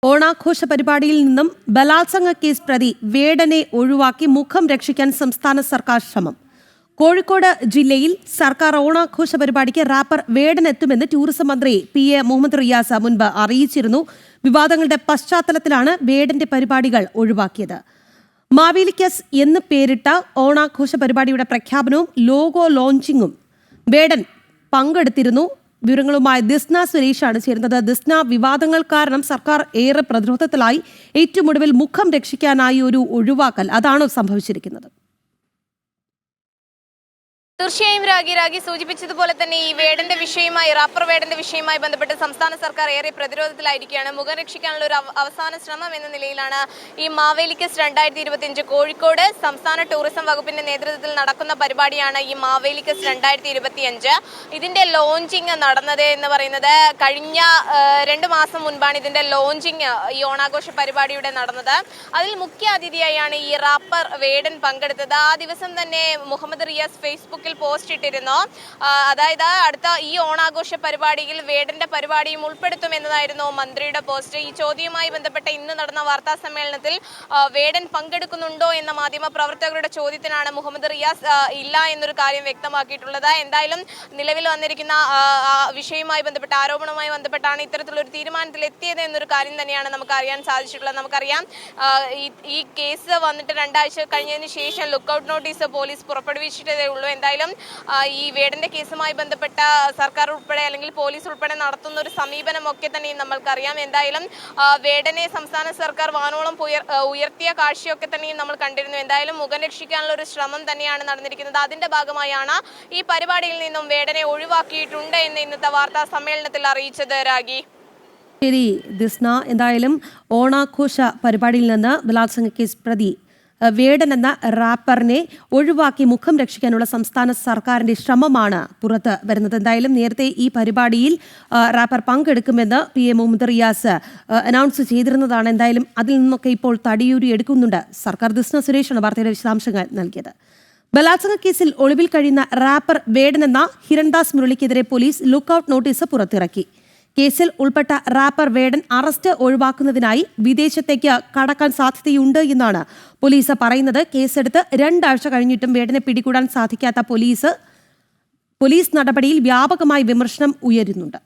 ഓണാഘോഷ പരിപാടിയിൽ നിന്നും ബലാത്സംഗ കേസ് പ്രതി വേടനെ ഒഴിവാക്കി മുഖം രക്ഷിക്കാൻ സംസ്ഥാന സർക്കാർ ശ്രമം. കോഴിക്കോട് ജില്ലയിൽ സർക്കാർ ഓണാഘോഷ പരിപാടിക്ക് റാപ്പർ വേടൻ എത്തുമെന്ന് ടൂറിസം മന്ത്രി PA മുഹമ്മദ് റിയാസ് മുൻപ് അറിയിച്ചിരുന്നു. വിവാദങ്ങളുടെ പശ്ചാത്തലത്തിലാണ് വേടന്റെ പരിപാടികൾ ഒഴിവാക്കിയത്. മാവേലിക്കസ് എന്ന് പേരിട്ട ഓണാഘോഷ പരിപാടിയുടെ പ്രഖ്യാപനവും ലോഗോ ലോഞ്ചിങ്ങും വേടൻ പങ്കെടുത്തിരുന്നു. വിവരങ്ങളുമായി ദിസ്ന സുരേഷാണ് ചേരുന്നത്. ദിസ്ന, വിവാദങ്ങൾ കാരണം സർക്കാർ ഏറെ പ്രതിരോധത്തിലായി. ഏറ്റവും ഒടുവിൽ മുഖം രക്ഷിക്കാനായി ഒരു ഒഴിവാക്കൽ, അതാണോ സംഭവിച്ചിരിക്കുന്നത്? തീർച്ചയായും രാഗി സൂചിപ്പിച്ചതുപോലെ തന്നെ ഈ വേടന്റെ വിഷയമായി, റാപ്പർ വേടന്റെ വിഷയമായി ബന്ധപ്പെട്ട് സംസ്ഥാന സർക്കാർ ഏറെ പ്രതിരോധത്തിലായിരിക്കുകയാണ്. മുഖം രക്ഷിക്കാനുള്ള ഒരു അവസാന ശ്രമം എന്ന നിലയിലാണ് ഈ മാവേലിക്കസ് 2025 കോഴിക്കോട് സംസ്ഥാന ടൂറിസം വകുപ്പിന്റെ നേതൃത്വത്തിൽ നടക്കുന്ന പരിപാടിയാണ് ഈ മാവേലിക്കസ് 2025. ഇതിന്റെ ലോഞ്ചിങ് നടന്നത് എന്ന് പറയുന്നത് കഴിഞ്ഞ 2 മാസം മുൻപാണ് ഇതിന്റെ ലോഞ്ചിങ് ഈ ഓണാഘോഷ പരിപാടിയുടെ നടന്നത്. അതിൽ മുഖ്യ അതിഥിയായാണ് ഈ റാപ്പർ വേടൻ പങ്കെടുത്തത്. ആ ദിവസം തന്നെ മുഹമ്മദ് റിയാസ് ഫേസ്ബുക്കിൽ പോസ്റ്റ് ഇട്ടിരുന്നു. അതായത് അടുത്ത ഈ ഓണാഘോഷ പരിപാടിയിൽ വേടന്റെ പരിപാടിയും ഉൾപ്പെടുത്തുമെന്നതായിരുന്നു മന്ത്രിയുടെ പോസ്റ്റ്. ഈ ചോദ്യവുമായി ബന്ധപ്പെട്ട ഇന്ന് നടന്ന വാർത്താ സമ്മേളനത്തിൽ വേടൻ പങ്കെടുക്കുന്നുണ്ടോ എന്ന മാധ്യമ പ്രവർത്തകരുടെ ചോദ്യത്തിനാണ് മുഹമ്മദ് റിയാസ് ഇല്ല എന്നൊരു കാര്യം വ്യക്തമാക്കിയിട്ടുള്ളത്. എന്തായാലും നിലവിൽ വന്നിരിക്കുന്ന വിഷയവുമായി ബന്ധപ്പെട്ട ആരോപണവുമായി ബന്ധപ്പെട്ടാണ് ഇത്തരത്തിലൊരു തീരുമാനത്തിൽ എത്തിയത് എന്നൊരു കാര്യം തന്നെയാണ് നമുക്ക് അറിയാൻ സാധിച്ചിട്ടുള്ളത്. നമുക്കറിയാം ഈ കേസ് വന്നിട്ട് 2 ആഴ്ച കഴിഞ്ഞതിന് ശേഷം ലുക്കൌട്ട് നോട്ടീസ് പോലീസ് പുറപ്പെടുവിച്ചിട്ടേ ഉള്ളൂ. എന്തായാലും ഈ വേടന്റെ കേസുമായി ബന്ധപ്പെട്ട സർക്കാർ ഉൾപ്പെടെ അല്ലെങ്കിൽ പോലീസ് ഉൾപ്പെടെ നടത്തുന്ന ഒരു സമീപനമൊക്കെ തന്നെ നമ്മൾക്കറിയാം. എന്തായാലും വേടനെ സംസ്ഥാന സർക്കാർ വാനോളം ഉയർത്തിയ കാഴ്ചയൊക്കെ തന്നെയും നമ്മൾ കണ്ടിരുന്നു. എന്തായാലും മുഖം രക്ഷിക്കാനുള്ള ഒരു ശ്രമം തന്നെയാണ് നടന്നിരിക്കുന്നത്. അതിന്റെ ഭാഗമായാണ് ഈ പരിപാടിയിൽ നിന്നും വേടനെ ഒഴിവാക്കിയിട്ടുണ്ട് എന്ന് ഇന്നത്തെ വാർത്താ സമ്മേളനത്തിൽ അറിയിച്ചത്. രാഗി. ശരി ദിസ്ന, എന്തായാലും ഓണാഘോഷ പരിപാടിയിൽ നിന്ന് ബലാത്സംഗ കേസ് പ്രതി വേടൻ എന്ന റാപ്പറിനെ ഒഴിവാക്കി മുഖം രക്ഷിക്കാനുള്ള സംസ്ഥാന സർക്കാരിന്റെ ശ്രമമാണ് പുറത്ത് വരുന്നത്. എന്തായാലും നേരത്തെ ഈ പരിപാടിയിൽ റാപ്പർ പങ്കെടുക്കുമെന്ന് PA മുഹമ്മദ് റിയാസ് അനൗൺസ് ചെയ്തിരുന്നതാണ്. എന്തായാലും അതിൽ നിന്നൊക്കെ ഇപ്പോൾ തടിയൂരി എടുക്കുന്നുണ്ട് സർക്കാർ. ദിസ്ന സുരേഷാണ് വാർത്തയുടെ വിശദാംശങ്ങൾ നൽകിയത്. ബലാത്സംഗ കേസിൽ ഒളിവിൽ കഴിയുന്ന റാപ്പർ വേടൻ എന്ന ഹിരൺദാസ് മുരളിക്കെതിരെ പോലീസ് ലുക്കൌട്ട് നോട്ടീസ് പുറത്തിറക്കി. കേസിൽ ഉൾപ്പെട്ട റാപ്പർ വേടൻ അറസ്റ്റ് ഒഴിവാക്കുന്നതിനായി വിദേശത്തേക്ക് കടക്കാൻ സാധ്യതയുണ്ട് എന്നാണ് പോലീസ് പറയുന്നത്. കേസെടുത്ത് 2 ആഴ്ച കഴിഞ്ഞിട്ടും വേടനെ പിടികൂടാൻ സാധിക്കാത്ത പോലീസ് നടപടിയിൽ വ്യാപകമായി വിമർശനം ഉയരുന്നുണ്ട്.